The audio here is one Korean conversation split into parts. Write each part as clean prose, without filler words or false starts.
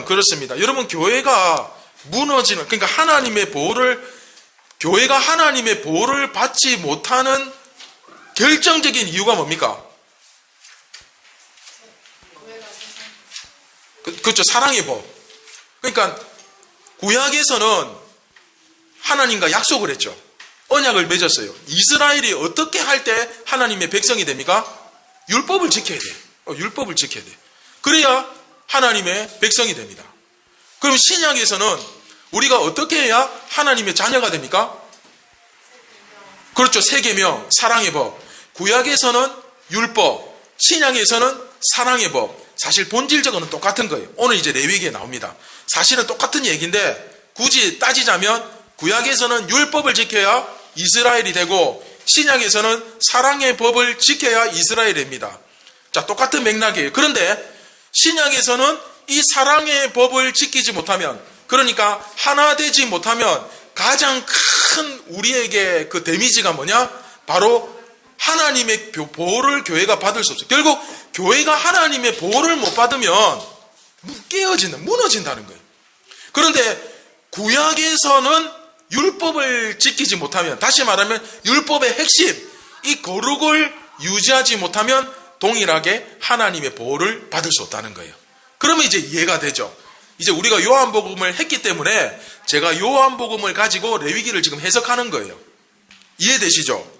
그렇습니다. 여러분, 교회가 무너지는, 그러니까 교회가 하나님의 보호를 받지 못하는 결정적인 이유가 뭡니까? 그렇죠. 사랑의 법. 그러니까 구약에서는 하나님과 약속을 했죠. 언약을 맺었어요. 이스라엘이 어떻게 할 때 하나님의 백성이 됩니까? 율법을 지켜야 돼요. 율법을 지켜야 돼요. 그래야 하나님의 백성이 됩니다. 그럼 신약에서는 우리가 어떻게 해야 하나님의 자녀가 됩니까? 그렇죠. 세계명, 사랑의 법. 구약에서는 율법, 신약에서는 사랑의 법. 사실 본질적으로는 똑같은 거예요. 오늘 이제 레위기에 나옵니다. 사실은 똑같은 얘기인데 굳이 따지자면 구약에서는 율법을 지켜야 이스라엘이 되고 신약에서는 사랑의 법을 지켜야 이스라엘이 됩니다. 자, 똑같은 맥락이에요. 그런데 신약에서는 이 사랑의 법을 지키지 못하면, 그러니까 하나 되지 못하면 가장 큰 우리에게 그 데미지가 뭐냐? 바로 하나님의 보호를 교회가 받을 수 없어요. 결국 교회가 하나님의 보호를 못 받으면 무너진다는 거예요. 그런데 구약에서는 율법을 지키지 못하면, 다시 말하면 율법의 핵심, 이 거룩을 유지하지 못하면 동일하게 하나님의 보호를 받을 수 없다는 거예요. 그러면 이제 이해가 되죠. 이제 우리가 요한복음을 했기 때문에 제가 요한복음을 가지고 레위기를 지금 해석하는 거예요. 이해되시죠?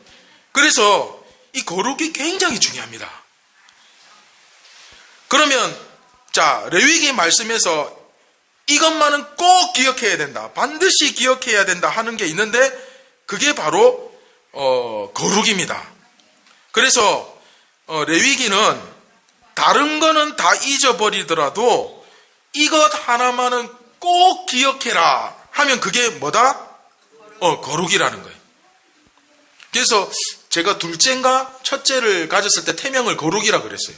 그래서 이 거룩이 굉장히 중요합니다. 그러면 자, 레위기 말씀에서 이것만은 꼭 기억해야 된다, 반드시 기억해야 된다 하는 게 있는데 그게 바로 거룩입니다. 그래서 레위기는 다른 거는 다 잊어버리더라도 이것 하나만은 꼭 기억해라 하면 그게 뭐다? 거룩이라는 거예요. 그래서 제가 둘째인가 첫째를 가졌을 때 태명을 거룩이라 그랬어요.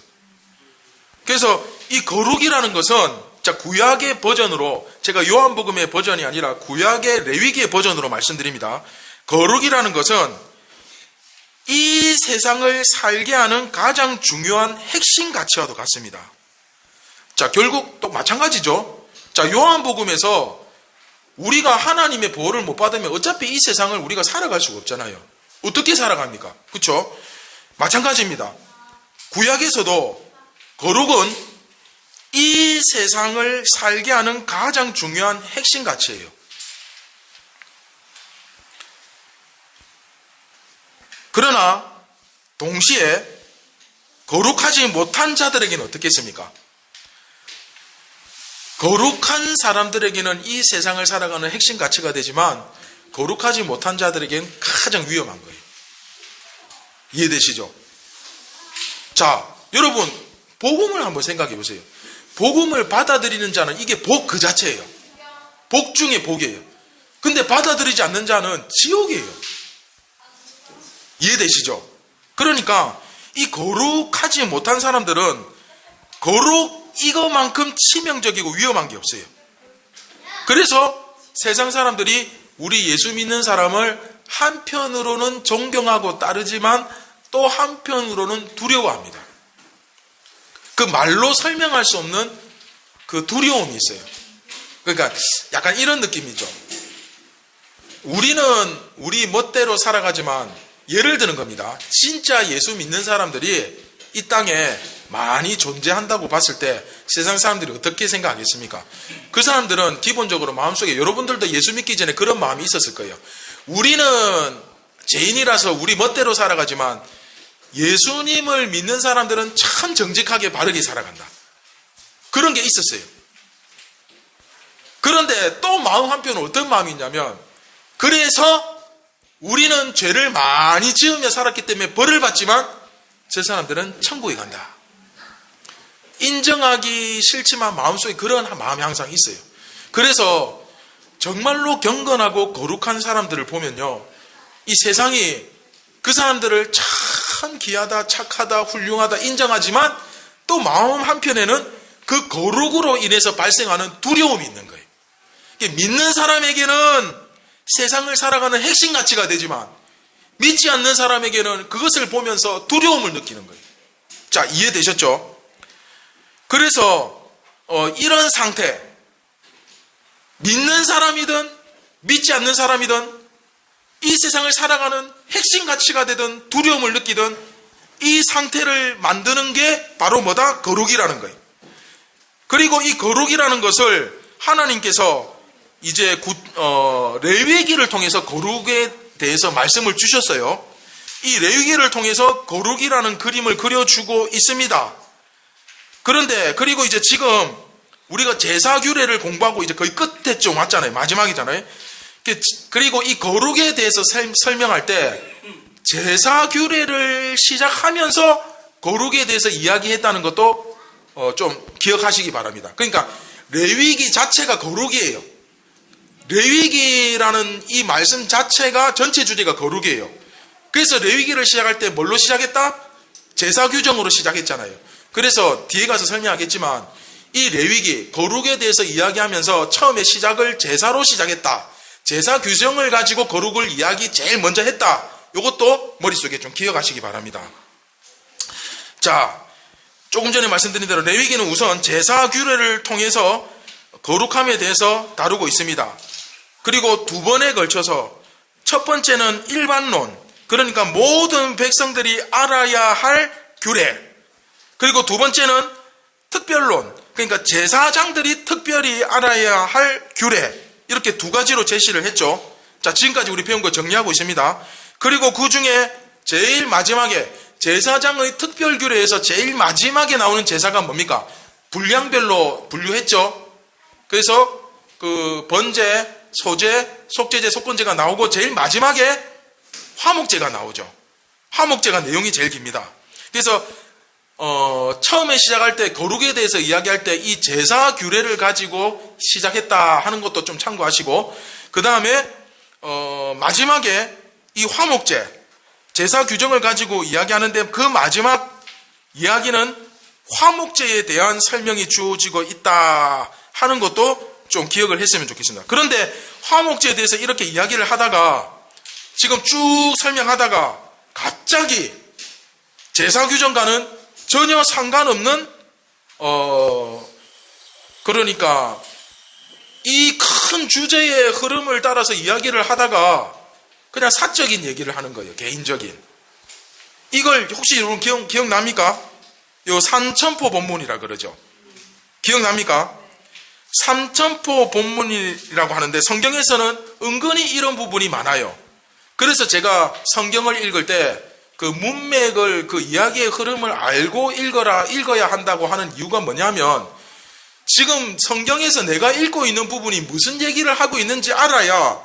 그래서 이 거룩이라는 것은, 자, 구약의 버전으로, 제가 요한복음의 버전이 아니라 구약의 레위기의 버전으로 말씀드립니다. 거룩이라는 것은 이 세상을 살게 하는 가장 중요한 핵심 가치와도 같습니다. 자, 결국 또 마찬가지죠. 자, 요한복음에서 우리가 하나님의 보호를 못 받으면 어차피 이 세상을 우리가 살아갈 수가 없잖아요. 어떻게 살아갑니까? 그렇죠? 마찬가지입니다. 구약에서도 거룩은 이 세상을 살게 하는 가장 중요한 핵심 가치예요. 그러나 동시에 거룩하지 못한 자들에게는 어떻겠습니까? 거룩한 사람들에게는 이 세상을 살아가는 핵심 가치가 되지만 거룩하지 못한 자들에게는 가장 위험한 거예요. 이해되시죠? 자, 여러분, 복음을 한번 생각해 보세요. 복음을 받아들이는 자는 이게 복 그 자체예요. 복 중에 복이에요. 근데 받아들이지 않는 자는 지옥이에요. 이해되시죠? 그러니까 이 거룩하지 못한 사람들은 거룩 이거만큼 치명적이고 위험한 게 없어요. 그래서 세상 사람들이 우리 예수 믿는 사람을 한편으로는 존경하고 따르지만 또 한편으로는 두려워합니다. 그 말로 설명할 수 없는 그 두려움이 있어요. 그러니까 약간 이런 느낌이죠. 우리는 우리 멋대로 살아가지만, 예를 드는 겁니다. 진짜 예수 믿는 사람들이 이 땅에 많이 존재한다고 봤을 때 세상 사람들이 어떻게 생각하겠습니까? 그 사람들은 기본적으로 마음속에, 여러분들도 예수 믿기 전에 그런 마음이 있었을 거예요. 우리는 죄인이라서 우리 멋대로 살아가지만 예수님을 믿는 사람들은 참 정직하게 바르게 살아간다. 그런 게 있었어요. 그런데 또 마음 한편은 어떤 마음이 있냐면, 그래서 우리는 죄를 많이 지으며 살았기 때문에 벌을 받지만 저 사람들은 천국에 간다. 인정하기 싫지만 마음속에 그런 마음이 항상 있어요. 그래서 정말로 경건하고 거룩한 사람들을 보면요, 이 세상이 그 사람들을 참 귀하다, 착하다, 훌륭하다 인정하지만 또 마음 한편에는 그 거룩으로 인해서 발생하는 두려움이 있는 거예요. 믿는 사람에게는 세상을 살아가는 핵심 가치가 되지만 믿지 않는 사람에게는 그것을 보면서 두려움을 느끼는 거예요. 자, 이해되셨죠? 그래서 이런 상태, 믿는 사람이든 믿지 않는 사람이든 이 세상을 살아가는 핵심 가치가 되든 두려움을 느끼든 이 상태를 만드는 게 바로 뭐다? 거룩이라는 거예요. 그리고 이 거룩이라는 것을 하나님께서 이제 레위기를 통해서 거룩에 대해서 말씀을 주셨어요. 이 레위기를 통해서 거룩이라는 그림을 그려주고 있습니다. 그런데 그리고 이제 지금 우리가 제사 규례를 공부하고 이제 거의 끝에쯤 왔잖아요. 마지막이잖아요. 그리고 이 거룩에 대해서 설명할 때 제사 규례를 시작하면서 거룩에 대해서 이야기했다는 것도 좀 기억하시기 바랍니다. 그러니까 레위기 자체가 거룩이에요. 레위기라는 이 말씀 자체가 전체 주제가 거룩이에요. 그래서 레위기를 시작할 때 뭘로 시작했다? 제사 규정으로 시작했잖아요. 그래서 뒤에 가서 설명하겠지만 이 레위기, 거룩에 대해서 이야기하면서 처음에 시작을 제사로 시작했다. 제사 규정을 가지고 거룩을 제일 먼저 했다. 이것도 머릿속에 좀 기억하시기 바랍니다. 자, 조금 전에 말씀드린 대로 레위기는 우선 제사 규례를 통해서 거룩함에 대해서 다루고 있습니다. 그리고 두 번에 걸쳐서 첫 번째는 일반론, 그러니까 모든 백성들이 알아야 할 규례. 그리고 두 번째는 특별론, 그러니까 제사장들이 특별히 알아야 할 규례. 이렇게 두 가지로 제시를 했죠. 자, 지금까지 우리 배운 거 정리하고 있습니다. 그리고 그 중에 제일 마지막에 제사장의 특별 규례에서 제일 마지막에 나오는 제사가 뭡니까? 분량별로 분류했죠. 그래서 그 번제, 소제, 속제제, 속건제가 나오고 제일 마지막에 화목제가 나오죠. 화목제가 내용이 제일 깁니다. 그래서 처음에 시작할 때 거룩에 대해서 이야기할 때 이 제사 규례를 가지고 시작했다 하는 것도 좀 참고하시고, 그 다음에 마지막에 이 화목제, 제사 규정을 가지고 이야기하는데 그 마지막 이야기는 화목제에 대한 설명이 주어지고 있다 하는 것도 좀 기억을 했으면 좋겠습니다. 그런데 화목제에 대해서 이렇게 이야기를 하다가 지금 쭉 설명하다가 갑자기 제사 규정과는 전혀 상관없는 그러니까 이 큰 주제의 흐름을 따라서 이야기를 하다가 그냥 사적인 얘기를 하는 거예요. 개인적인. 이걸 혹시 여러분 기억납니까? 요 삼천포 본문이라 그러죠. 기억납니까? 삼천포 본문이라고 하는데 성경에서는 은근히 이런 부분이 많아요. 그래서 제가 성경을 읽을 때 그 문맥을, 그 이야기의 흐름을 알고 읽어야 한다고 하는 이유가 뭐냐면, 지금 성경에서 내가 읽고 있는 부분이 무슨 얘기를 하고 있는지 알아야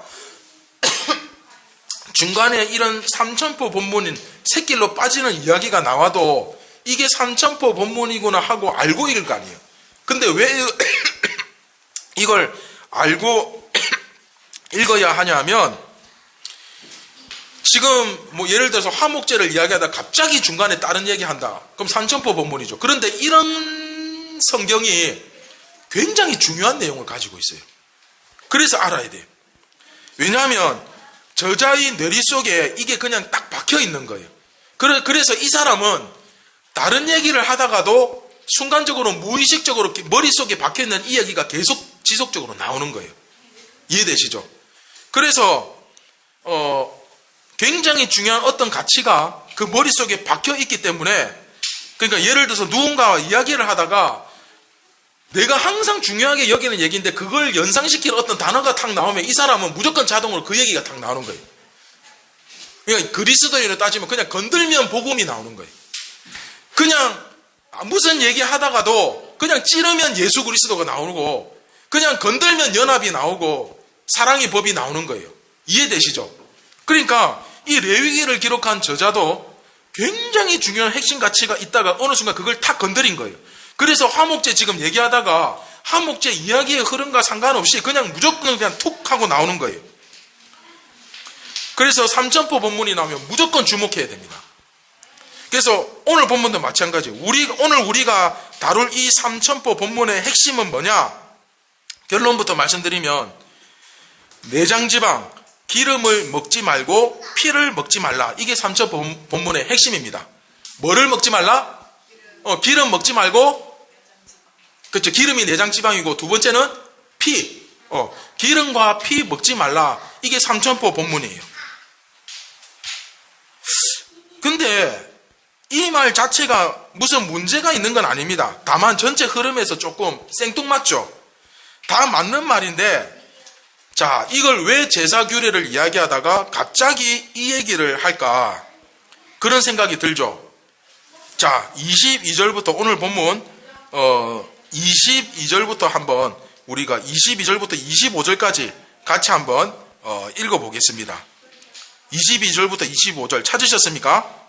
중간에 이런 삼천포 본문인 샛길로 빠지는 이야기가 나와도 이게 삼천포 본문이구나 하고 알고 읽을 거 아니에요. 근데 왜 이걸 알고 읽어야 하냐면, 지금 뭐 예를 들어서 화목제를 이야기하다 갑자기 중간에 다른 얘기한다. 그럼 삼천포 본문이죠. 그런데 이런 성경이 굉장히 중요한 내용을 가지고 있어요. 그래서 알아야 돼요. 왜냐하면 저자의 뇌리 속에 이게 그냥 딱 박혀 있는 거예요. 그래서 이 사람은 다른 얘기를 하다가도 순간적으로 무의식적으로 머릿속에 박혀 있는 이 얘기가 계속 지속적으로 나오는 거예요. 이해되시죠? 그래서 굉장히 중요한 어떤 가치가 그 머릿속에 박혀 있기 때문에, 그러니까 예를 들어서 누군가와 이야기를 하다가 내가 항상 중요하게 여기는 얘기인데 그걸 연상시킬 어떤 단어가 탁 나오면 이 사람은 무조건 자동으로 그 얘기가 탁 나오는 거예요. 그러니까 그리스도인으로 따지면 그냥 건들면 복음이 나오는 거예요. 그냥 무슨 얘기 하다가도 그냥 찌르면 예수 그리스도가 나오고, 그냥 건들면 연합이 나오고 사랑의 법이 나오는 거예요. 이해되시죠? 그러니까 이 레위기를 기록한 저자도 굉장히 중요한 핵심 가치가 있다가 어느 순간 그걸 탁 건드린 거예요. 그래서 화목제 지금 얘기하다가 화목제 이야기의 흐름과 상관없이 그냥 무조건 그냥 툭 하고 나오는 거예요. 그래서 삼천포 본문이 나오면 무조건 주목해야 됩니다. 그래서 오늘 본문도 마찬가지. 오늘 우리가 다룰 이 삼천포 본문의 핵심은 뭐냐? 결론부터 말씀드리면 내장지방, 기름을 먹지 말고 피를 먹지 말라. 이게 삼천포 본문의 핵심입니다. 뭐를 먹지 말라? 기름 먹지 말고, 그렇죠. 기름이 내장지방이고, 두 번째는 피. 기름과 피 먹지 말라. 이게 삼천포 본문이에요. 근데 이 말 자체가 무슨 문제가 있는 건 아닙니다. 다만 전체 흐름에서 조금 생뚱맞죠. 다 맞는 말인데, 자, 이걸 왜 제사 규례를 이야기하다가 갑자기 이 얘기를 할까? 그런 생각이 들죠. 자, 22절부터 오늘 본문 22절부터 한번 우리가 22절부터 25절까지 같이 한번 읽어보겠습니다. 22절부터 25절 찾으셨습니까?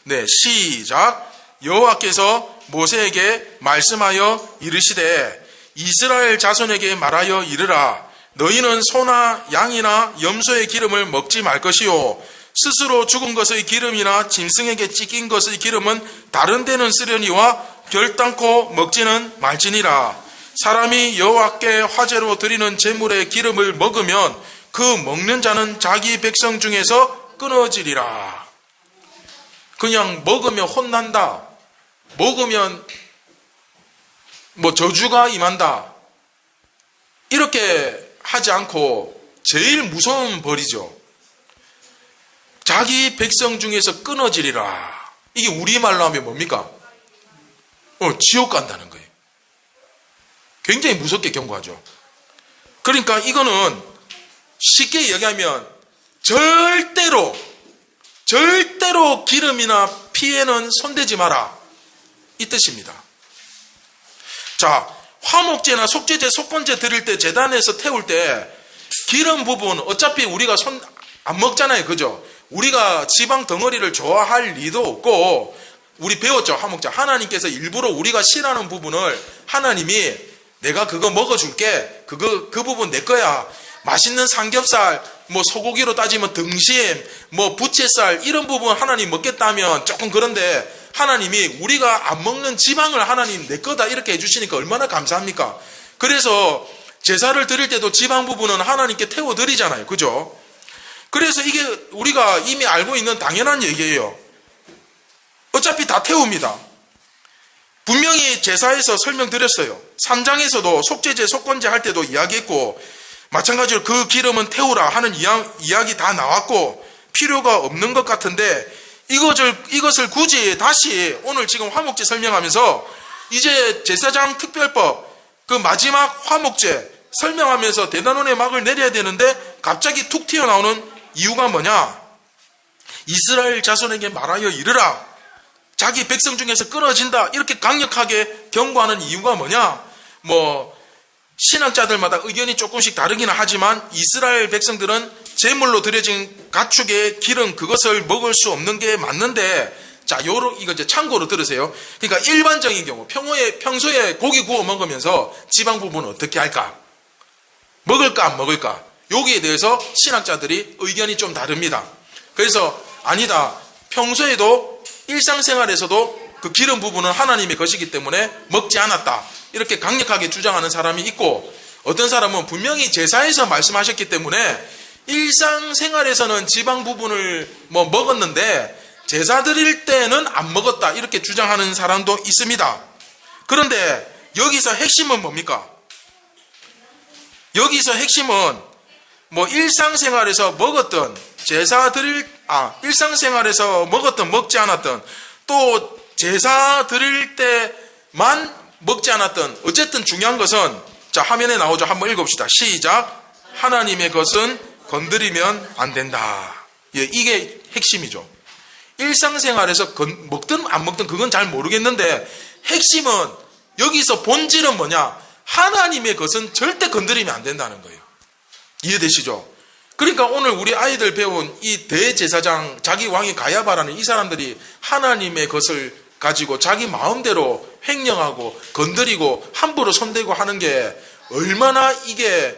네, 시작. 여호와께서 모세에게 말씀하여 이르시되 이스라엘 자손에게 말하여 이르라. 너희는 소나 양이나 염소의 기름을 먹지 말 것이요 스스로 죽은 것의 기름이나 짐승에게 찢긴 것의 기름은 다른 데는 쓰려니와 결단코 먹지는 말지니라. 사람이 여호와께 화제로 드리는 제물의 기름을 먹으면 그 먹는 자는 자기 백성 중에서 끊어지리라. 그냥 먹으면 혼난다. 먹으면 저주가 임한다. 이렇게 하지 않고 제일 무서운 벌이죠. 자기 백성 중에서 끊어지리라. 이게 우리말로 하면 뭡니까? 지옥 간다는 거예요. 굉장히 무섭게 경고하죠. 그러니까 이거는 쉽게 얘기하면 절대로 기름이나 피에는 손대지 마라. 이 뜻입니다. 자, 화목제나 속죄제, 속건제 드릴 때 제단에서 태울 때 기름 부분 어차피 우리가 손 안 먹잖아요. 그죠? 우리가 지방 덩어리를 좋아할 리도 없고 우리 배웠죠. 화목제. 하나님께서 일부러 우리가 싫어하는 부분을 하나님이 내가 그거 먹어줄게. 그 부분 내 거야. 맛있는 삼겹살, 소고기로 따지면 등심, 부채살 이런 부분 하나님 먹겠다면 조금 그런데 하나님이 우리가 안 먹는 지방을 하나님 내 거다 이렇게 해주시니까 얼마나 감사합니까? 그래서 제사를 드릴 때도 지방 부분은 하나님께 태워드리잖아요. 그죠? 그래서 이게 우리가 이미 알고 있는 당연한 얘기예요. 어차피 다 태웁니다. 분명히 제사에서 설명드렸어요. 3장에서도 속죄제, 속건제 할 때도 이야기했고 마찬가지로 그 기름은 태우라 하는 이야기 다 나왔고 필요가 없는 것 같은데 이것을 굳이 다시 오늘 지금 화목제 설명하면서 이제 제사장 특별법 그 마지막 화목제 설명하면서 대단원의 막을 내려야 되는데 갑자기 툭 튀어나오는 이유가 뭐냐? 이스라엘 자손에게 말하여 이르라. 자기 백성 중에서 끊어진다. 이렇게 강력하게 경고하는 이유가 뭐냐? 신학자들마다 의견이 조금씩 다르기는 하지만 이스라엘 백성들은 제물로 드려진 가축의 기름 그것을 먹을 수 없는 게 맞는데 자, 이거 이제 참고로 들으세요. 그러니까 일반적인 경우 평소에 고기 구워 먹으면서 지방 부분은 어떻게 할까? 먹을까 안 먹을까? 여기에 대해서 신학자들이 의견이 좀 다릅니다. 그래서 아니다. 평소에도 일상생활에서도 그 기름 부분은 하나님의 것이기 때문에 먹지 않았다. 이렇게 강력하게 주장하는 사람이 있고 어떤 사람은 분명히 제사에서 말씀하셨기 때문에 일상생활에서는 지방 부분을 먹었는데 제사 드릴 때는 안 먹었다. 이렇게 주장하는 사람도 있습니다. 그런데 여기서 핵심은 뭡니까? 여기서 핵심은 일상생활에서 먹었던 일상생활에서 먹었던 먹지 않았던 또 제사 드릴 때만 먹지 않았던 어쨌든 중요한 것은 자 화면에 나오죠. 한번 읽어봅시다. 시작. 하나님의 것은 건드리면 안 된다. 예, 이게 핵심이죠. 일상생활에서 먹든 안 먹든 그건 잘 모르겠는데 핵심은 여기서 본질은 뭐냐? 하나님의 것은 절대 건드리면 안 된다는 거예요. 이해되시죠? 그러니까 오늘 우리 아이들 배운 이 대제사장 자기 왕이 가야바라는 이 사람들이 하나님의 것을 가지고 자기 마음대로 횡령하고 건드리고 함부로 손대고 하는 게 얼마나 이게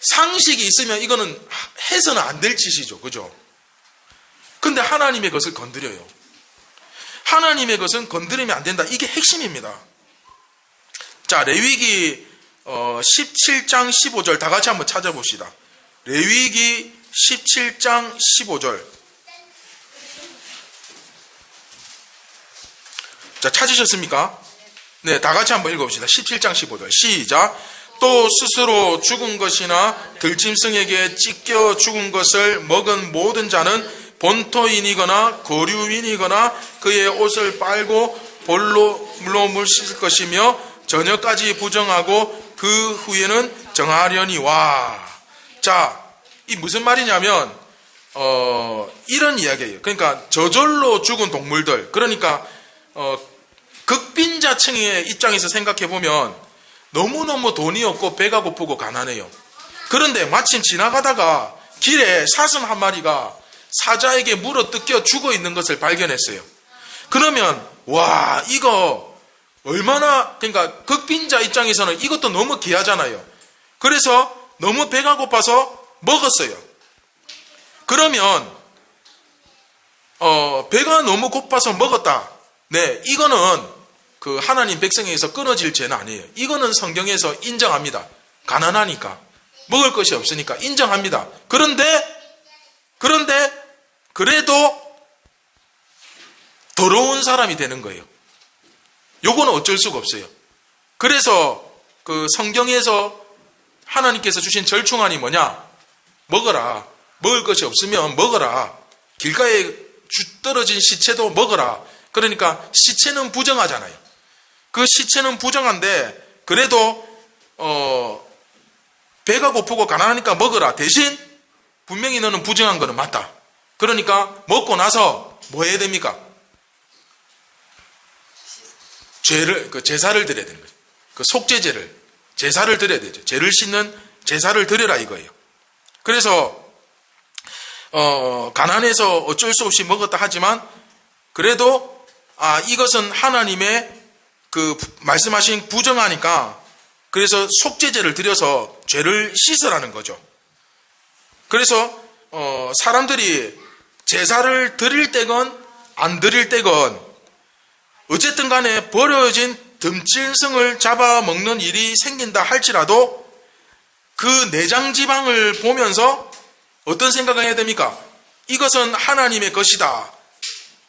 상식이 있으면 이거는 해서는 안 될 짓이죠. 그죠? 근데 하나님의 것을 건드려요. 하나님의 것은 건드리면 안 된다. 이게 핵심입니다. 자, 레위기 17장 15절 다 같이 한번 찾아봅시다. 레위기 17장 15절. 자, 찾으셨습니까? 네, 다 같이 한번 읽어봅시다. 17장 15절. 시작. 또 스스로 죽은 것이나 들짐승에게 찢겨 죽은 것을 먹은 모든 자는 본토인이거나 거류인이거나 그의 옷을 빨고 볼로 물 씻을 것이며 저녁까지 부정하고 그 후에는 정하려니와. 자, 이 무슨 말이냐면 이런 이야기예요. 그러니까 저절로 죽은 동물들, 그러니까 극빈자층의 입장에서 생각해 보면 너무너무 돈이 없고 배가 고프고 가난해요. 그런데 마침 지나가다가 길에 사슴 한 마리가 사자에게 물어 뜯겨 죽어 있는 것을 발견했어요. 그러면 와, 이거 얼마나, 그러니까 극빈자 입장에서는 이것도 너무 귀하잖아요. 그래서 너무 배가 고파서 먹었어요. 그러면 배가 너무 고파서 먹었다. 네, 이거는 그 하나님 백성에서 끊어질 죄는 아니에요. 이거는 성경에서 인정합니다. 가난하니까 먹을 것이 없으니까 인정합니다. 그런데 그래도 더러운 사람이 되는 거예요. 요거는 어쩔 수가 없어요. 그래서 그 성경에서 하나님께서 주신 절충안이 뭐냐? 먹어라. 먹을 것이 없으면 먹어라. 길가에 떨어진 시체도 먹어라. 그러니까 시체는 부정하잖아요. 그 시체는 부정한데 그래도 배가 고프고 가난하니까 먹어라. 대신 분명히 너는 부정한 거는 맞다. 그러니까 먹고 나서 뭐 해야 됩니까? 제사를 드려야 되는 거죠. 그 속죄제를, 제사를 드려야 되죠. 죄를 씻는 제사를 드려라 이거예요. 그래서 가난해서 어쩔 수 없이 먹었다 하지만 그래도 이것은 하나님의 그 말씀하신 부정하니까 그래서 속죄제를 드려서 죄를 씻으라는 거죠. 그래서 사람들이 제사를 드릴 때건 안 드릴 때건 어쨌든 간에 버려진 덤짐승을 잡아먹는 일이 생긴다 할지라도 그 내장 지방을 보면서 어떤 생각을 해야 됩니까? 이것은 하나님의 것이다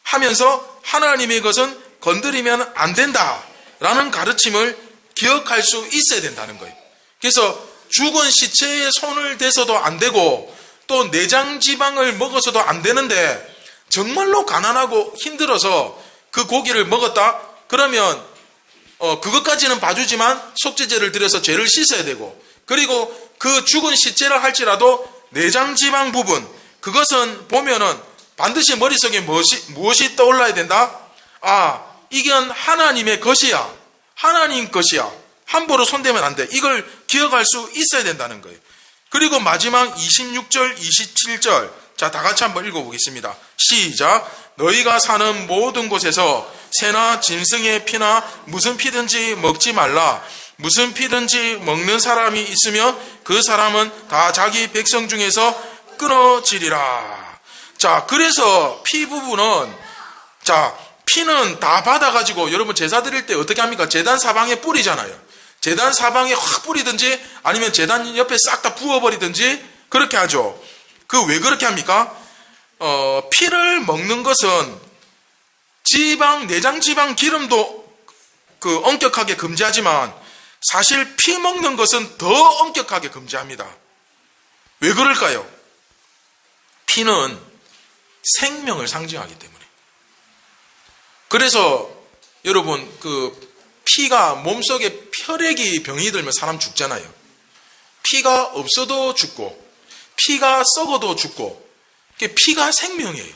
하면서 하나님의 것은 건드리면 안 된다라는 가르침을 기억할 수 있어야 된다는 거예요. 그래서 죽은 시체에 손을 대서도 안 되고 또 내장 지방을 먹어서도 안 되는데 정말로 가난하고 힘들어서 그 고기를 먹었다? 그러면 그것까지는 봐주지만 속죄제를 드려서 죄를 씻어야 되고 그리고 그 죽은 시체라 할지라도 내장 지방 부분 그것은 보면은 반드시 머릿속에 무엇이 떠올라야 된다? 이건 하나님의 것이야. 하나님 것이야. 함부로 손대면 안 돼. 이걸 기억할 수 있어야 된다는 거예요. 그리고 마지막 26절, 27절. 자, 다 같이 한번 읽어보겠습니다. 시작. 너희가 사는 모든 곳에서 새나 짐승의 피나 무슨 피든지 먹지 말라. 무슨 피든지 먹는 사람이 있으면 그 사람은 다 자기 백성 중에서 끊어지리라. 자, 그래서 피 부분은 피는 다 받아가지고 여러분 제사 드릴 때 어떻게 합니까? 제단 사방에 뿌리잖아요. 제단 사방에 확 뿌리든지 아니면 제단 옆에 싹 다 부어버리든지 그렇게 하죠. 왜 그렇게 합니까? 피를 먹는 것은 내장 지방 기름도 엄격하게 금지하지만 사실 피 먹는 것은 더 엄격하게 금지합니다. 왜 그럴까요? 피는 생명을 상징하기 때문에. 그래서 여러분 피가 몸속에 혈액이 병이 들면 사람 죽잖아요. 피가 없어도 죽고 피가 썩어도 죽고 피가 생명이에요.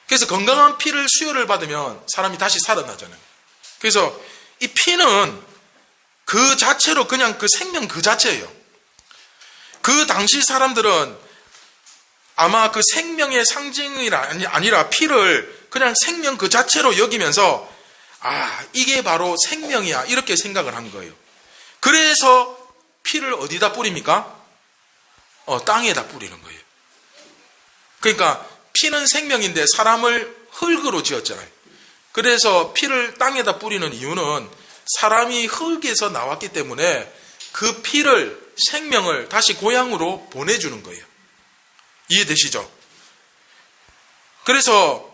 그래서 건강한 피를 수혈을 받으면 사람이 다시 살아나잖아요. 그래서 이 피는 그 자체로 그냥 그 생명 그 자체예요. 그 당시 사람들은 아마 그 생명의 상징이 아니라 피를 그냥 생명 그 자체로 여기면서 이게 바로 생명이야 이렇게 생각을 한 거예요. 그래서 피를 어디다 뿌립니까? 땅에다 뿌리는 거예요. 그러니까 피는 생명인데 사람을 흙으로 지었잖아요. 그래서 피를 땅에다 뿌리는 이유는 사람이 흙에서 나왔기 때문에 그 피를 생명을 다시 고향으로 보내주는 거예요. 이해되시죠? 그래서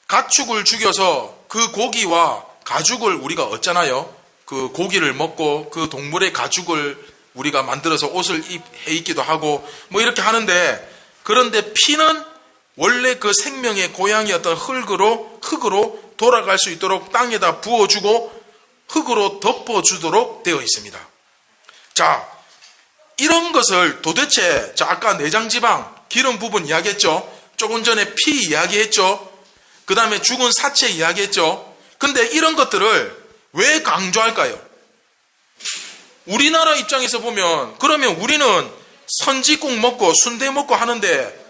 가축을 죽여서 그 고기와 가죽을 우리가 얻잖아요. 그 고기를 먹고 그 동물의 가죽을 우리가 만들어서 옷을 해 입기도 하고 뭐 이렇게 하는데, 그런데 피는 원래 그 생명의 고향이었던 흙으로 돌아갈 수 있도록 땅에다 부어주고 흙으로 덮어주도록 되어 있습니다. 자, 이런 것을 도대체, 자, 아까 내장지방, 기름 부분 이야기했죠. 조금 전에 피 이야기했죠. 그 다음에 죽은 사체 이야기했죠. 근데 이런 것들을 왜 강조할까요? 우리나라 입장에서 보면, 그러면 우리는 선지국 먹고 순대 먹고 하는데,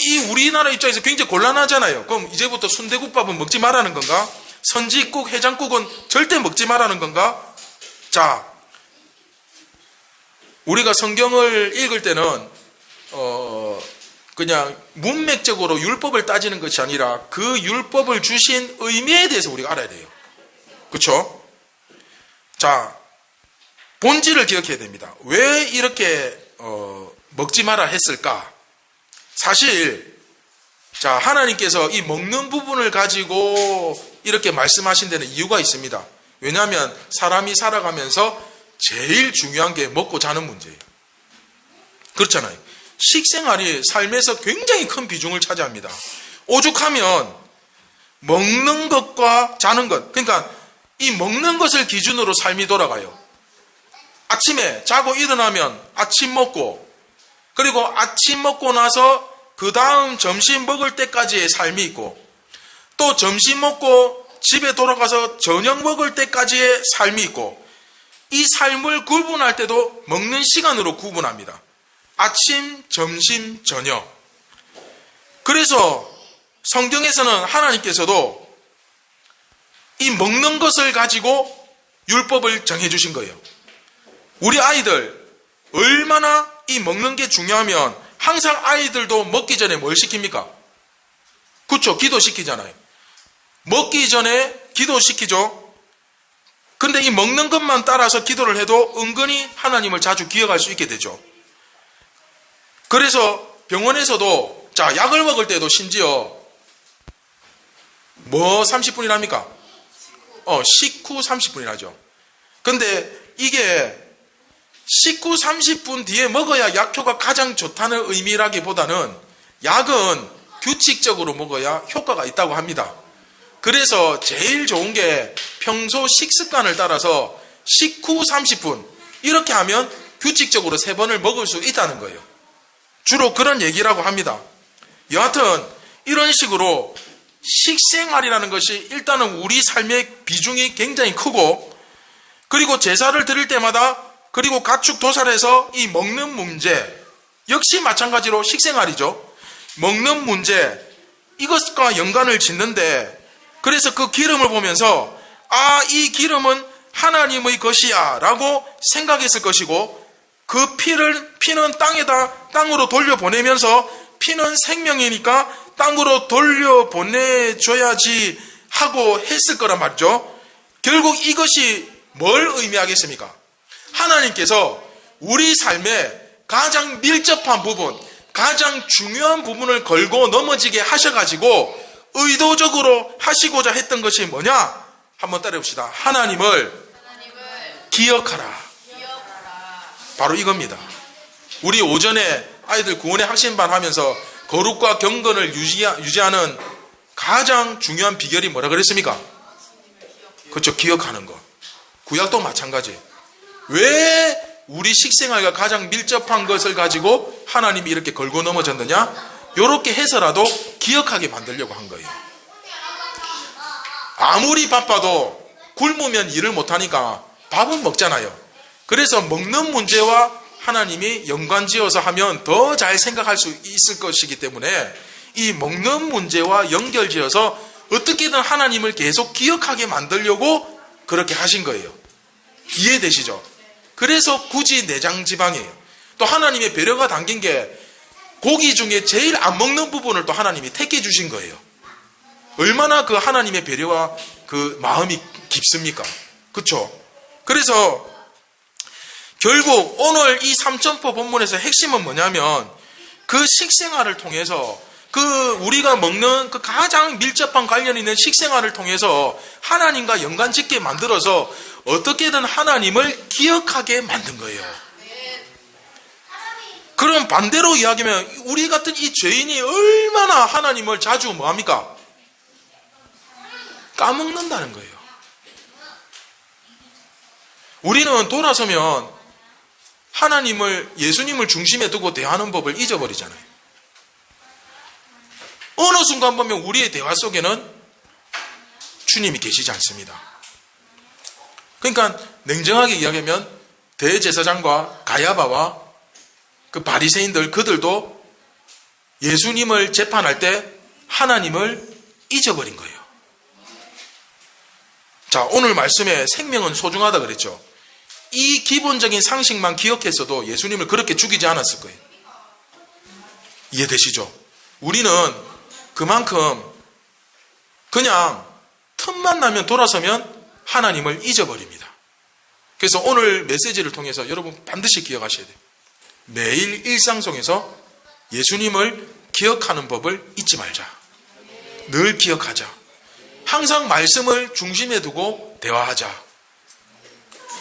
이 우리나라 입장에서 굉장히 곤란하잖아요. 그럼 이제부터 순대국밥은 먹지 말라는 건가? 선지국, 해장국은 절대 먹지 말라는 건가? 자, 우리가 성경을 읽을 때는 그냥 문맥적으로 율법을 따지는 것이 아니라 그 율법을 주신 의미에 대해서 우리가 알아야 돼요. 그렇죠? 자, 본질을 기억해야 됩니다. 왜 이렇게 먹지 마라 했을까? 사실 자, 하나님께서 이 먹는 부분을 가지고 이렇게 말씀하신 데는 이유가 있습니다. 왜냐하면 사람이 살아가면서 제일 중요한 게 먹고 자는 문제예요. 그렇잖아요. 식생활이 삶에서 굉장히 큰 비중을 차지합니다. 오죽하면 먹는 것과 자는 것, 그러니까 이 먹는 것을 기준으로 삶이 돌아가요. 아침에 자고 일어나면 아침 먹고, 그리고 아침 먹고 나서 그 다음 점심 먹을 때까지의 삶이 있고, 또 점심 먹고 집에 돌아가서 저녁 먹을 때까지의 삶이 있고, 이 삶을 구분할 때도 먹는 시간으로 구분합니다. 아침, 점심, 저녁. 그래서 성경에서는 하나님께서도 이 먹는 것을 가지고 율법을 정해주신 거예요. 우리 아이들 얼마나 이 먹는 게 중요하면 항상 아이들도 먹기 전에 뭘 시킵니까? 그렇죠. 기도시키잖아요. 먹기 전에 기도시키죠. 근데 이 먹는 것만 따라서 기도를 해도 은근히 하나님을 자주 기억할 수 있게 되죠. 그래서 병원에서도 자, 약을 먹을 때도 심지어 뭐 30분이랍니까? 식후 30분이라죠. 근데 이게 식후 30분 뒤에 먹어야 약효가 가장 좋다는 의미라기보다는 약은 규칙적으로 먹어야 효과가 있다고 합니다. 그래서 제일 좋은 게 평소 식습관을 따라서 식후 30분 이렇게 하면 규칙적으로 3번을 먹을 수 있다는 거예요. 주로 그런 얘기라고 합니다. 여하튼 이런 식으로 식생활이라는 것이 일단은 우리 삶의 비중이 굉장히 크고, 그리고 제사를 드릴 때마다, 그리고 가축 도살해서 이 먹는 문제 역시 마찬가지로 식생활이죠. 먹는 문제, 이것과 연관을 짓는데, 그래서 그 기름을 보면서 이 기름은 하나님의 것이야 라고 생각했을 것이고, 그 피는 땅으로 돌려보내면서 피는 생명이니까 땅으로 돌려보내줘야지 하고 했을 거란 말이죠. 결국 이것이 뭘 의미하겠습니까? 하나님께서 우리 삶의 가장 밀접한 부분, 가장 중요한 부분을 걸고 넘어지게 하셔가지고 의도적으로 하시고자 했던 것이 뭐냐? 한번 따라해봅시다. 하나님을 기억하라. 바로 이겁니다. 우리 오전에 아이들 구원의 학신반 하면서 거룩과 경건을 유지하는 가장 중요한 비결이 뭐라 그랬습니까? 그렇죠. 기억하는 것. 구약도 마찬가지. 왜 우리 식생활과 가장 밀접한 것을 가지고 하나님이 이렇게 걸고 넘어졌느냐? 이렇게 해서라도 기억하게 만들려고 한 거예요. 아무리 바빠도 굶으면 일을 못하니까 밥은 먹잖아요. 그래서 먹는 문제와 하나님이 연관지어서 하면 더 잘 생각할 수 있을 것이기 때문에 이 먹는 문제와 연결지어서 어떻게든 하나님을 계속 기억하게 만들려고 그렇게 하신 거예요. 이해되시죠? 그래서 굳이 내장지방이에요. 또 하나님의 배려가 담긴 게 고기 중에 제일 안 먹는 부분을 또 하나님이 택해 주신 거예요. 얼마나 그 하나님의 배려와 그 마음이 깊습니까? 그렇죠? 그래서 결국 오늘 이 삼천포 본문에서 핵심은 뭐냐면 그 식생활을 통해서 그 우리가 먹는 그 가장 밀접한 관련이 있는 식생활을 통해서 하나님과 연관짓게 만들어서 어떻게든 하나님을 기억하게 만든 거예요. 그럼 반대로 이야기하면 우리 같은 이 죄인이 얼마나 하나님을 자주 뭐합니까? 까먹는다는 거예요. 우리는 돌아서면 하나님을, 예수님을 중심에 두고 대하는 법을 잊어버리잖아요. 어느 순간 보면 우리의 대화 속에는 주님이 계시지 않습니다. 그러니까 냉정하게 이야기하면 대제사장과 가야바와 그 바리새인들, 그들도 예수님을 재판할 때 하나님을 잊어버린 거예요. 자, 오늘 말씀에 생명은 소중하다 그랬죠. 이 기본적인 상식만 기억했어도 예수님을 그렇게 죽이지 않았을 거예요. 이해되시죠? 우리는 그만큼 그냥 틈만 나면 돌아서면 하나님을 잊어버립니다. 그래서 오늘 메시지를 통해서 여러분 반드시 기억하셔야 돼요. 매일 일상 속에서 예수님을 기억하는 법을 잊지 말자. 늘 기억하자. 항상 말씀을 중심에 두고 대화하자.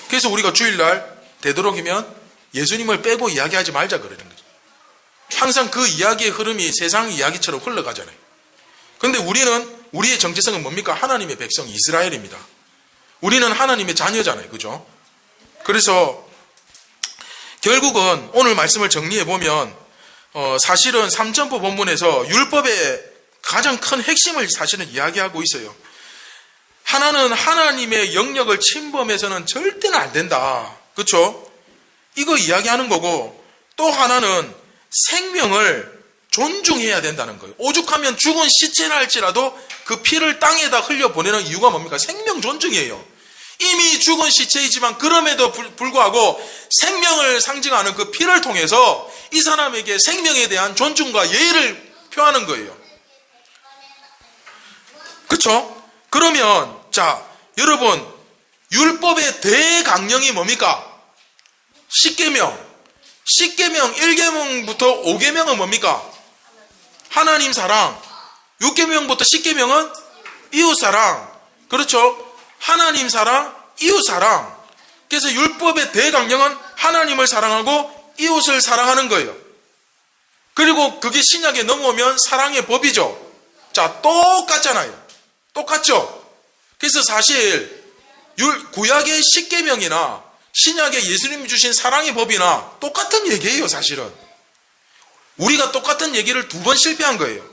그래서 우리가 주일날 되도록이면 예수님을 빼고 이야기하지 말자 그러는 거죠. 항상 그 이야기의 흐름이 세상 이야기처럼 흘러가잖아요. 그런데 우리의 정체성은 뭡니까? 하나님의 백성 이스라엘입니다. 우리는 하나님의 자녀잖아요. 그죠? 그래서 결국은 오늘 말씀을 정리해보면 사실은 삼천포 본문에서 율법의 가장 큰 핵심을 사실은 이야기하고 있어요. 하나는 하나님의 영역을 침범해서는 절대는 안 된다. 그렇죠? 이거 이야기하는 거고, 또 하나는 생명을 존중해야 된다는 거예요. 오죽하면 죽은 시체라 할지라도 그 피를 땅에다 흘려보내는 이유가 뭡니까? 생명 존중이에요. 이미 죽은 시체이지만 그럼에도 불구하고 생명을 상징하는 그 피를 통해서 이 사람에게 생명에 대한 존중과 예의를 표하는 거예요. 그렇죠? 그러면 자, 여러분, 율법의 대강령이 뭡니까? 10계명. 10계명 1계명부터 5계명은 뭡니까? 하나님 사랑. 6계명부터 10계명은 이웃 사랑. 그렇죠? 하나님 사랑, 이웃 사랑. 그래서 율법의 대강령은 하나님을 사랑하고 이웃을 사랑하는 거예요. 그리고 그게 신약에 넘어오면 사랑의 법이죠. 자, 똑같잖아요. 똑같죠? 그래서 사실 구약의 10계명이나 신약의 예수님이 주신 사랑의 법이나 똑같은 얘기예요. 사실은 우리가 똑같은 얘기를 2번 실패한 거예요.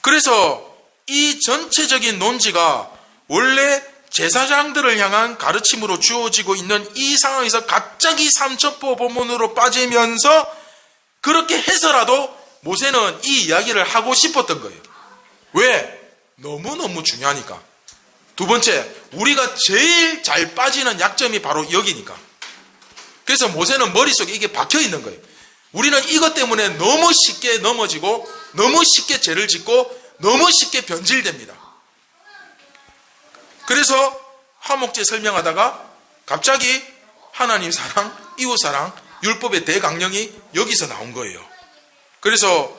그래서 이 전체적인 논지가 원래 제사장들을 향한 가르침으로 주어지고 있는 이 상황에서 갑자기 삼천포 본문으로 빠지면서 그렇게 해서라도 모세는 이 이야기를 하고 싶었던 거예요. 왜? 너무너무 중요하니까. 두 번째, 우리가 제일 잘 빠지는 약점이 바로 여기니까. 그래서 모세는 머릿속에 이게 박혀 있는 거예요. 우리는 이것 때문에 너무 쉽게 넘어지고 너무 쉽게 죄를 짓고 너무 쉽게 변질됩니다. 그래서 화목제 설명하다가 갑자기 하나님 사랑, 이웃 사랑, 율법의 대강령이 여기서 나온 거예요. 그래서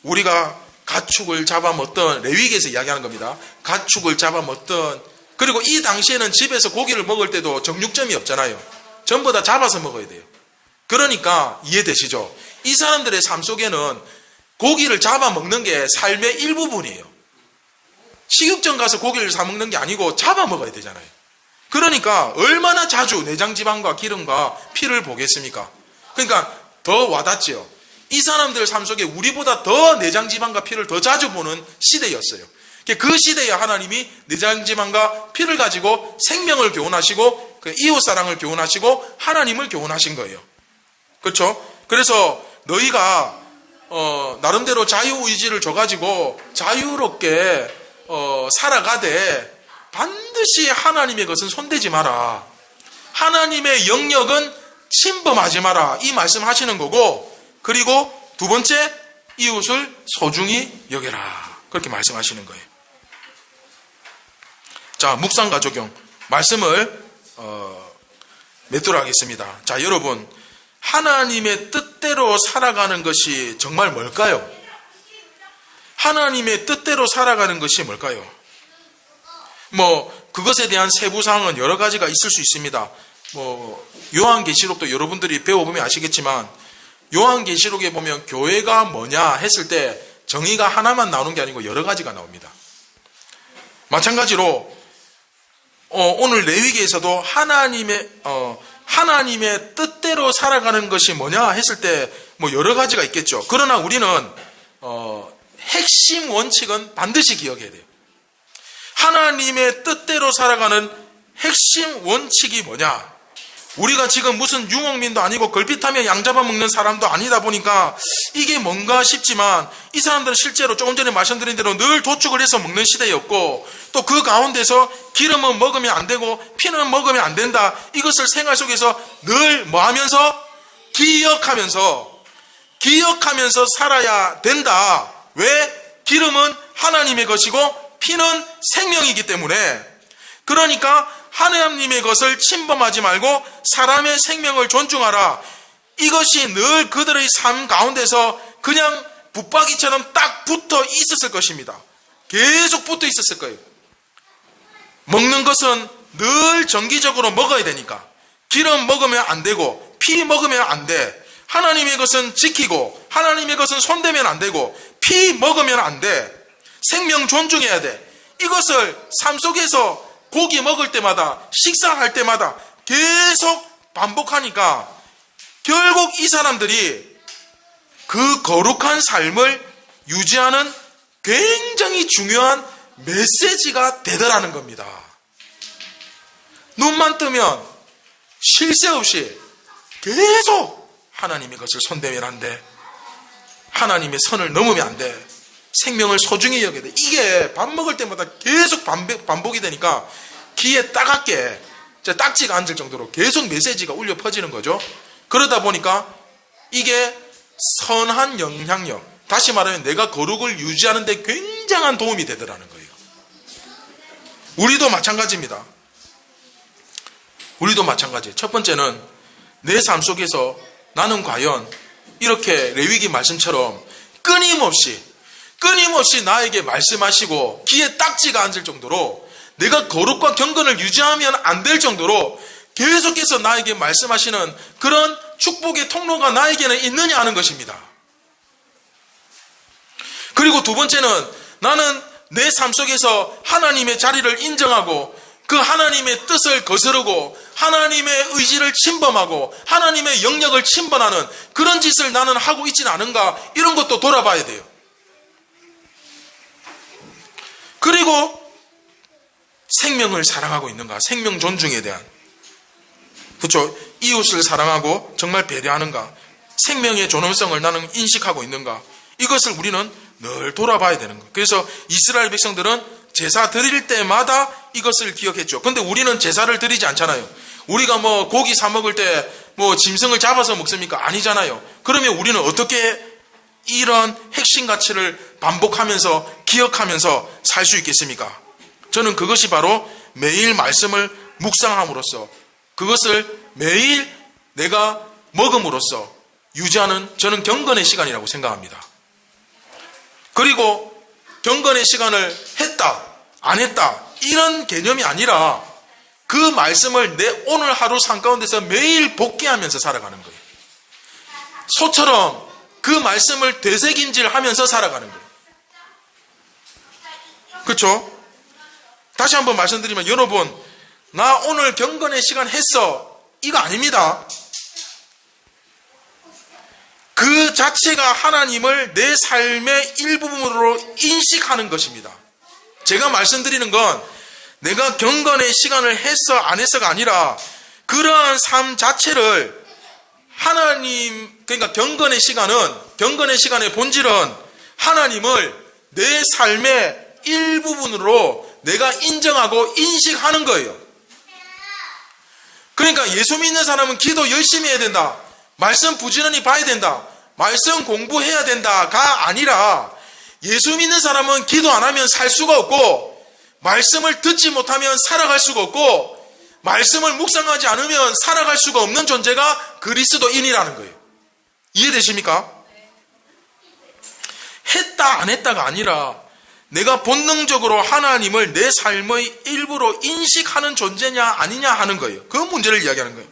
우리가 가축을 잡아먹던, 레위기에서 이야기하는 겁니다. 가축을 잡아먹던, 그리고 이 당시에는 집에서 고기를 먹을 때도 정육점이 없잖아요. 전부 다 잡아서 먹어야 돼요. 그러니까 이해되시죠? 이 사람들의 삶 속에는 고기를 잡아먹는 게 삶의 일부분이에요. 식육점 가서 고기를 사먹는 게 아니고 잡아먹어야 되잖아요. 그러니까 얼마나 자주 내장지방과 기름과 피를 보겠습니까? 그러니까 더 와닿지요. 이 사람들 삶 속에 우리보다 더 내장지방과 피를 더 자주 보는 시대였어요. 그 시대에 하나님이 내장지방과 피를 가지고 생명을 교훈하시고 이웃사랑을 교훈하시고 하나님을 교훈하신 거예요. 그렇죠? 그래서 너희가 나름대로 자유의지를 줘가지고 자유롭게 살아가되 반드시 하나님의 것은 손대지 마라. 하나님의 영역은 침범하지 마라. 이 말씀하시는 거고, 그리고 두 번째, 이웃을 소중히 여겨라. 그렇게 말씀하시는 거예요. 자, 묵상과 적용 말씀을 맺도록 하겠습니다. 자, 여러분, 하나님의 뜻대로 살아가는 것이 정말 뭘까요? 하나님의 뜻대로 살아가는 것이 뭘까요? 그것에 대한 세부 사항은 여러 가지가 있을 수 있습니다. 요한계시록도 여러분들이 배워보면 아시겠지만 요한계시록에 보면 교회가 뭐냐 했을 때 정의가 하나만 나오는 게 아니고 여러 가지가 나옵니다. 마찬가지로 오늘 레위기에서도 하나님의 뜻대로 살아가는 것이 뭐냐 했을 때 여러 가지가 있겠죠. 그러나 우리는 핵심 원칙은 반드시 기억해야 돼요. 하나님의 뜻대로 살아가는 핵심 원칙이 뭐냐? 우리가 지금 무슨 유목민도 아니고 걸핏하면 양 잡아먹는 사람도 아니다 보니까 이게 뭔가 싶지만 이 사람들은 실제로 조금 전에 말씀드린 대로 늘 도축을 해서 먹는 시대였고 또 그 가운데서 기름은 먹으면 안 되고 피는 먹으면 안 된다. 이것을 생활 속에서 늘 하면서 기억하면서 살아야 된다. 왜? 기름은 하나님의 것이고 피는 생명이기 때문에. 그러니까 하나님의 것을 침범하지 말고 사람의 생명을 존중하라. 이것이 늘 그들의 삶 가운데서 그냥 붙박이처럼 딱 붙어 있었을 것입니다. 계속 붙어 있었을 거예요. 먹는 것은 늘 정기적으로 먹어야 되니까. 기름 먹으면 안 되고 피 먹으면 안 돼. 하나님의 것은 지키고 하나님의 것은 손대면 안 되고 피 먹으면 안 돼. 생명 존중해야 돼. 이것을 삶 속에서 고기 먹을 때마다 식사할 때마다 계속 반복하니까 결국 이 사람들이 그 거룩한 삶을 유지하는 굉장히 중요한 메시지가 되더라는 겁니다. 눈만 뜨면 쉴 새 없이 계속 하나님의 것을 손대면 안 돼. 하나님의 선을 넘으면 안 돼. 생명을 소중히 여겨야 돼. 이게 밥 먹을 때마다 계속 반복이 되니까 귀에 따갑게 딱지가 앉을 정도로 계속 메시지가 울려 퍼지는 거죠. 그러다 보니까 이게 선한 영향력, 다시 말하면 내가 거룩을 유지하는 데 굉장한 도움이 되더라는 거예요. 우리도 마찬가지입니다. 우리도 마찬가지예요. 첫 번째는 내 삶 속에서 나는 과연 이렇게 레위기 말씀처럼 끊임없이 나에게 말씀하시고 귀에 딱지가 앉을 정도로 내가 거룩과 경건을 유지하면 안 될 정도로 계속해서 나에게 말씀하시는 그런 축복의 통로가 나에게는 있느냐 하는 것입니다. 그리고 두 번째는 나는 내 삶 속에서 하나님의 자리를 인정하고 그 하나님의 뜻을 거스르고 하나님의 의지를 침범하고 하나님의 영역을 침범하는 그런 짓을 나는 하고 있지는 않은가, 이런 것도 돌아봐야 돼요. 그리고 생명을 사랑하고 있는가, 생명 존중에 대한, 그렇죠? 이웃을 사랑하고 정말 배려하는가, 생명의 존엄성을 나는 인식하고 있는가, 이것을 우리는 늘 돌아봐야 되는 거예요. 그래서 이스라엘 백성들은 제사 드릴 때마다 이것을 기억했죠. 근데 우리는 제사를 드리지 않잖아요. 우리가 고기 사 먹을 때 짐승을 잡아서 먹습니까? 아니잖아요. 그러면 우리는 어떻게 이런 핵심 가치를 반복하면서 기억하면서 살 수 있겠습니까? 저는 그것이 바로 매일 말씀을 묵상함으로써, 그것을 매일 내가 먹음으로써 유지하는, 저는 경건의 시간이라고 생각합니다. 그리고 경건의 시간을 했다, 안 했다, 이런 개념이 아니라 그 말씀을 내 오늘 하루 삶 가운데서 매일 복귀하면서 살아가는 거예요. 소처럼 그 말씀을 되새김질하면서 살아가는 거예요. 그렇죠? 다시 한번 말씀드리면, 여러분, 나 오늘 경건의 시간 했어, 이거 아닙니다. 그 자체가 하나님을 내 삶의 일부분으로 인식하는 것입니다. 제가 말씀드리는 건 내가 경건의 시간을 했어 안 했어가 아니라 그러한 삶 자체를 하나님, 그러니까 경건의 시간의 본질은 하나님을 내 삶의 일부분으로 내가 인정하고 인식하는 거예요. 그러니까 예수 믿는 사람은 기도 열심히 해야 된다, 말씀 부지런히 봐야 된다, 말씀 공부해야 된다가 아니라, 예수 믿는 사람은 기도 안 하면 살 수가 없고, 말씀을 듣지 못하면 살아갈 수가 없고, 말씀을 묵상하지 않으면 살아갈 수가 없는 존재가 그리스도인이라는 거예요. 이해되십니까? 했다 안 했다가 아니라 내가 본능적으로 하나님을 내 삶의 일부로 인식하는 존재냐 아니냐 하는 거예요. 그 문제를 이야기하는 거예요.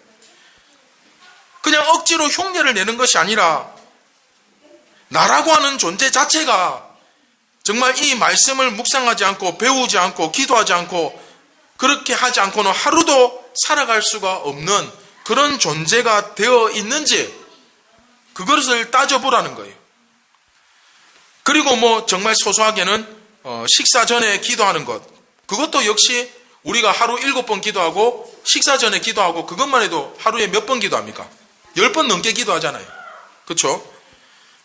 그냥 억지로 흉내를 내는 것이 아니라 나라고 하는 존재 자체가 정말 이 말씀을 묵상하지 않고 배우지 않고 기도하지 않고 그렇게 하지 않고는 하루도 살아갈 수가 없는 그런 존재가 되어 있는지 그것을 따져보라는 거예요. 그리고 뭐 정말 소소하게는 식사 전에 기도하는 것, 그것도 역시 우리가 하루 7번 기도하고 식사 전에 기도하고 그것만 해도 하루에 몇 번 기도합니까? 10번 넘게 기도하잖아요. 그렇죠?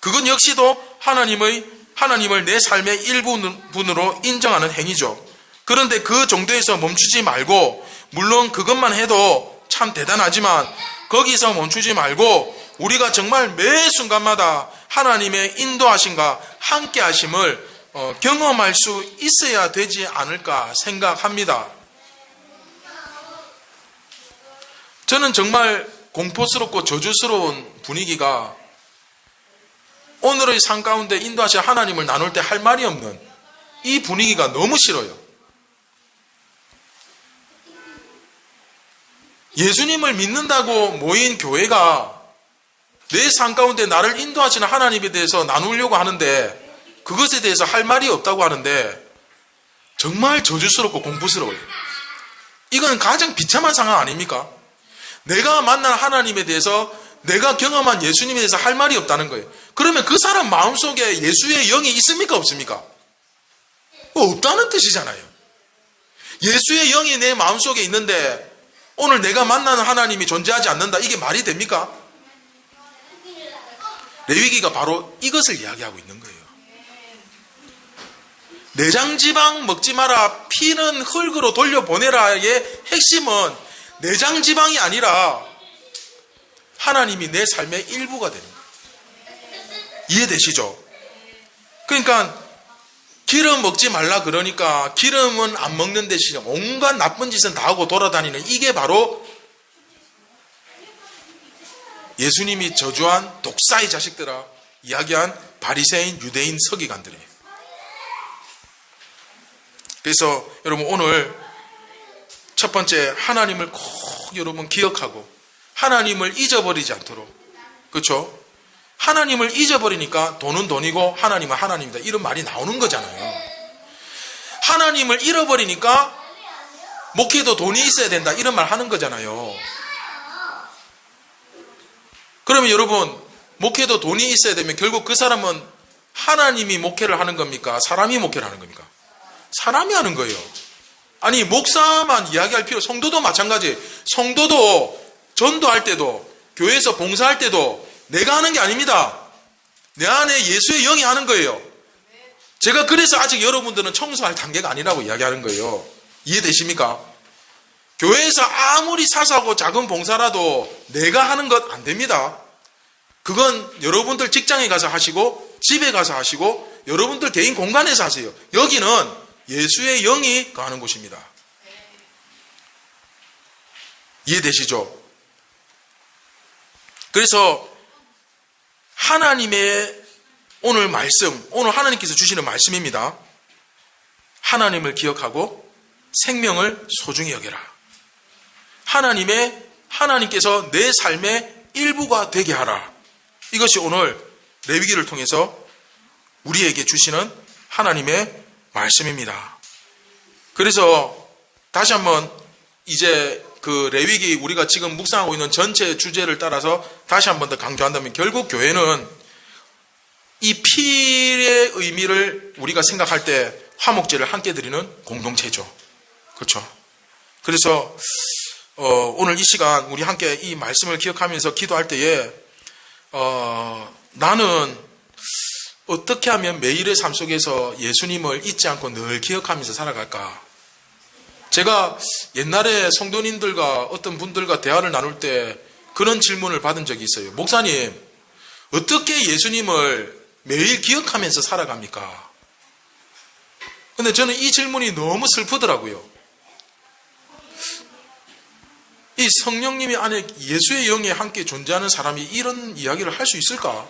그건 역시도 하나님을 내 삶의 일부분으로 인정하는 행위죠. 그런데 그 정도에서 멈추지 말고, 물론 그것만 해도 참 대단하지만 거기서 멈추지 말고 우리가 정말 매 순간마다 하나님의 인도하심과 함께하심을 경험할 수 있어야 되지 않을까 생각합니다. 저는 정말 공포스럽고 저주스러운 분위기가 오늘의 삶 가운데 인도하신 하나님을 나눌 때 할 말이 없는 이 분위기가 너무 싫어요. 예수님을 믿는다고 모인 교회가 내 삶 가운데 나를 인도하시는 하나님에 대해서 나누려고 하는데 그것에 대해서 할 말이 없다고 하는데 정말 저주스럽고 공포스러워요. 이건 가장 비참한 상황 아닙니까? 내가 만난 하나님에 대해서, 내가 경험한 예수님에 대해서 할 말이 없다는 거예요. 그러면 그 사람 마음속에 예수의 영이 있습니까? 없습니까? 없다는 뜻이잖아요. 예수의 영이 내 마음속에 있는데 오늘 내가 만나는 하나님이 존재하지 않는다. 이게 말이 됩니까? 레위기가 바로 이것을 이야기하고 있는 거예요. 내장지방 먹지 마라, 피는 흙으로 돌려보내라의 핵심은 내장지방이 아니라 하나님이 내 삶의 일부가 되는 거예요. 이해되시죠? 그러니까 기름 먹지 말라 그러니까 기름은 안 먹는 대신에 온갖 나쁜 짓은 다 하고 돌아다니는, 이게 바로 예수님이 저주한 독사의 자식들아 이야기한 바리새인 유대인 서기관들이에요. 그래서 여러분 오늘 첫 번째, 하나님을 꼭 여러분 기억하고 하나님을 잊어버리지 않도록. 그렇죠? 하나님을 잊어버리니까 돈은 돈이고 하나님은 하나님이다, 이런 말이 나오는 거잖아요. 하나님을 잃어버리니까 목회도 돈이 있어야 된다, 이런 말 하는 거잖아요. 그러면 여러분, 목회도 돈이 있어야 되면 결국 그 사람은 하나님이 목회를 하는 겁니까? 사람이 목회를 하는 겁니까? 사람이 하는 거예요. 아니, 목사만 이야기할 필요, 성도도 마찬가지. 성도도 전도할 때도, 교회에서 봉사할 때도 내가 하는 게 아닙니다. 내 안에 예수의 영이 하는 거예요. 제가 그래서 아직 여러분들은 청소할 단계가 아니라고 이야기하는 거예요. 이해되십니까? 교회에서 아무리 사소하고 작은 봉사라도 내가 하는 것 안 됩니다. 그건 여러분들 직장에 가서 하시고 집에 가서 하시고 여러분들 개인 공간에서 하세요. 여기는 예수의 영이 거하는 곳입니다. 이해되시죠? 그래서 하나님의 오늘 말씀, 오늘 하나님께서 주시는 말씀입니다. 하나님을 기억하고 생명을 소중히 여겨라. 하나님께서 내 삶의 일부가 되게 하라. 이것이 오늘 레위기를 통해서 우리에게 주시는 하나님의 말씀입니다. 그래서 다시 한번 이제 그 레위기 우리가 지금 묵상하고 있는 전체 주제를 따라서 다시 한번 더 강조한다면 결국 교회는 이 피의 의미를 우리가 생각할 때 화목제를 함께 드리는 공동체죠. 그렇죠? 그래서 오늘 이 시간 우리 함께 이 말씀을 기억하면서 기도할 때에 나는 어떻게 하면 매일의 삶 속에서 예수님을 잊지 않고 늘 기억하면서 살아갈까? 제가 옛날에 성도님들과 어떤 분들과 대화를 나눌 때 그런 질문을 받은 적이 있어요. 목사님, 어떻게 예수님을 매일 기억하면서 살아갑니까? 근데 저는 이 질문이 너무 슬프더라고요. 이 성령님이 안에 예수의 영에 함께 존재하는 사람이 이런 이야기를 할 수 있을까?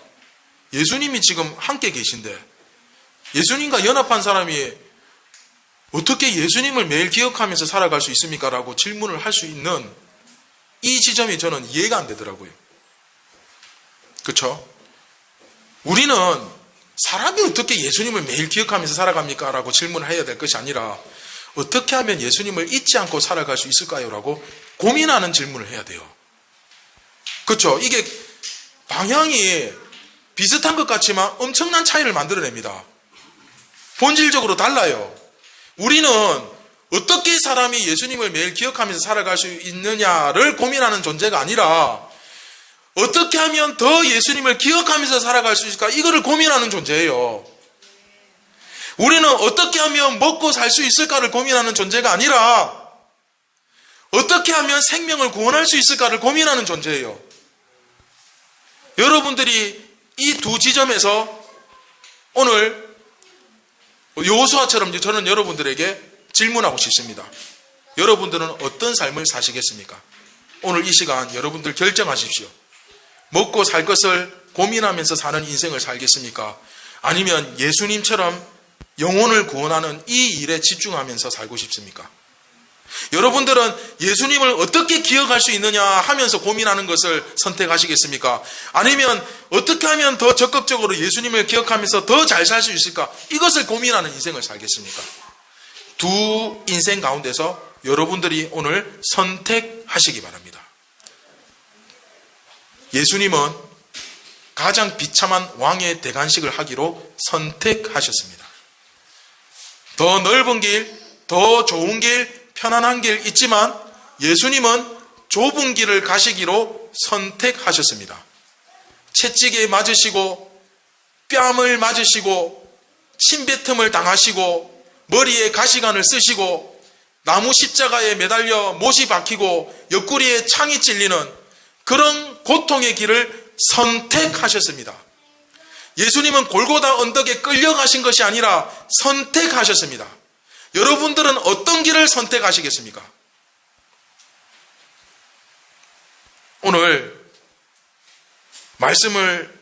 예수님이 지금 함께 계신데 예수님과 연합한 사람이 어떻게 예수님을 매일 기억하면서 살아갈 수 있습니까? 라고 질문을 할 수 있는 이 지점이 저는 이해가 안 되더라고요. 그렇죠? 우리는 사람이 어떻게 예수님을 매일 기억하면서 살아갑니까? 라고 질문을 해야 될 것이 아니라 어떻게 하면 예수님을 잊지 않고 살아갈 수 있을까요? 라고 고민하는 질문을 해야 돼요. 그렇죠? 이게 방향이 비슷한 것 같지만 엄청난 차이를 만들어냅니다. 본질적으로 달라요. 우리는 어떻게 사람이 예수님을 매일 기억하면서 살아갈 수 있느냐를 고민하는 존재가 아니라 어떻게 하면 더 예수님을 기억하면서 살아갈 수 있을까? 이거를 고민하는 존재예요. 우리는 어떻게 하면 먹고 살 수 있을까를 고민하는 존재가 아니라 어떻게 하면 생명을 구원할 수 있을까를 고민하는 존재예요. 여러분들이 이 두 지점에서 오늘 여호수아처럼 저는 여러분들에게 질문하고 싶습니다. 여러분들은 어떤 삶을 사시겠습니까? 오늘 이 시간 여러분들 결정하십시오. 먹고 살 것을 고민하면서 사는 인생을 살겠습니까? 아니면 예수님처럼 영혼을 구원하는 이 일에 집중하면서 살고 싶습니까? 여러분들은 예수님을 어떻게 기억할 수 있느냐 하면서 고민하는 것을 선택하시겠습니까? 아니면 어떻게 하면 더 적극적으로 예수님을 기억하면서 더 잘 살 수 있을까? 이것을 고민하는 인생을 살겠습니까? 두 인생 가운데서 여러분들이 오늘 선택하시기 바랍니다. 예수님은 가장 비참한 왕의 대관식을 하기로 선택하셨습니다. 더 넓은 길, 더 좋은 길, 편안한 길 있지만 예수님은 좁은 길을 가시기로 선택하셨습니다. 채찍에 맞으시고 뺨을 맞으시고 침뱉음을 당하시고 머리에 가시관을 쓰시고 나무 십자가에 매달려 못이 박히고 옆구리에 창이 찔리는 그런 고통의 길을 선택하셨습니다. 예수님은 골고다 언덕에 끌려가신 것이 아니라 선택하셨습니다. 여러분들은 어떤 길을 선택하시겠습니까? 오늘 말씀을